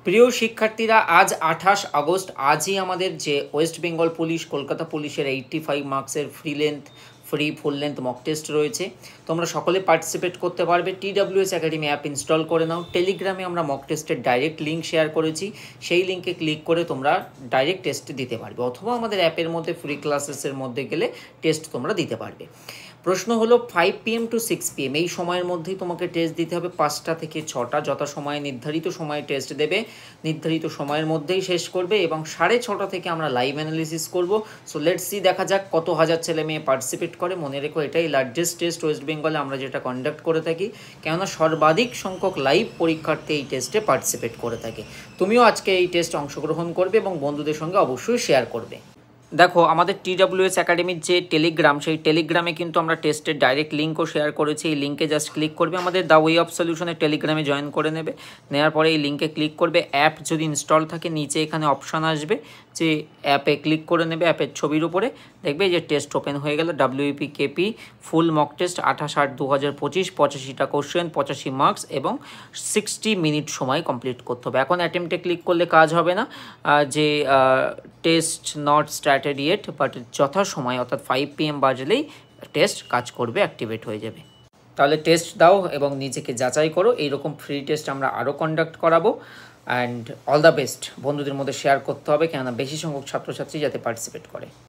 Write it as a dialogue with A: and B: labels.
A: প্রিয় শিক্ষার্থীরা, আজ 28 আগস্ট, আজই আমাদের যে ওয়েস্ট বেঙ্গল পুলিশ, কলকাতা পুলিশের 85 মার্কসের free full length mock test রয়েছে। তোমরা সকলে পার্টিসিপেট করতে পারবে। TWS একাডেমি অ্যাপ ইনস্টল করে নাও। টেলিগ্রামে আমরা মক টেস্টের ডাইরেক্ট লিঙ্ক শেয়ার করেছি, সেই লিঙ্কে ক্লিক করে তোমরা ডাইরেক্ট টেস্ট দিতে পারবে, অথবা আমাদের অ্যাপের মধ্যে ফ্রি ক্লাসেসের মধ্যে গেলে টেস্ট তোমরা দিতে পারবে। প্রশ্ন হলো 5 PM to 6 PM এই সময়ের মধ্যেই তোমাকে টেস্ট দিতে হবে। 5টা থেকে 6টা যথাসময়ে নির্ধারিত সময়ে টেস্ট দেবে, নির্ধারিত সময়ের মধ্যেই শেষ করবে, এবং 6:30 থেকে আমরা লাইভ অ্যানালিসিস করব। সো লেটস সি, দেখা যাক কত হাজার ছেলে মেয়ে পার্টিসিপেট করে। মনে রেখো, এটাই লার্জেস্ট টেস্ট ওয়েস্ট বেঙ্গলে আমরা যেটা কন্ডাক্ট করে থাকি, কেননা সর্বাধিক সংখ্যক লাইভ পরীক্ষার্থী এই টেস্টে পার্টিসিপেট করে থাকে। তুমিও আজকে এই টেস্টে অংশগ্রহণ করবে এবং বন্ধুদের সঙ্গে অবশ্যই শেয়ার করবে। দেখো, আমাদের TWS একাডেমির যে টেলিগ্রাম, সেই টেলিগ্রামে কিন্তু আমরা টেস্টের ডাইরেক্ট লিঙ্কও শেয়ার করেছি। এই লিঙ্কে জাস্ট ক্লিক করবে, আমাদের দ্য ওয়ে অফ সলিউশনের টেলিগ্রামে জয়েন করে নেবে। নেওয়ার পরে এই লিঙ্কে ক্লিক করবে। অ্যাপ যদি ইনস্টল থাকে, নিচে এখানে অপশান আসবে যে অ্যাপে ক্লিক করে নেবে। অ্যাপের ছবির উপরে দেখবে যে টেস্ট ওপেন হয়ে গেল। WEPKP ফুল মক টেস্ট 28/8/2025, 85টা কোশ্চেন, 85 মার্কস এবং 60 মিনিট সময় কমপ্লিট করতে হবে। এখন অ্যাটেম্পটে ক্লিক করলে কাজ হবে না, যে test not started yet, but যথাসময় অর্থাৎ 5 PM বাজলেই টেস্ট কাজ করবে, অ্যাক্টিভেট হয়ে যাবে। তাহলে টেস্ট দাও এবং নিজেকে যাচাই করো। এইরকম ফ্রি টেস্ট আমরা আরও কন্ডাক্ট করাবো। And all the best. বন্ধুদের মধ্যে শেয়ার করতে হবে, কেননা বেশি সংখ্যক ছাত্রছাত্রী যাতে পার্টিসিপেট করে।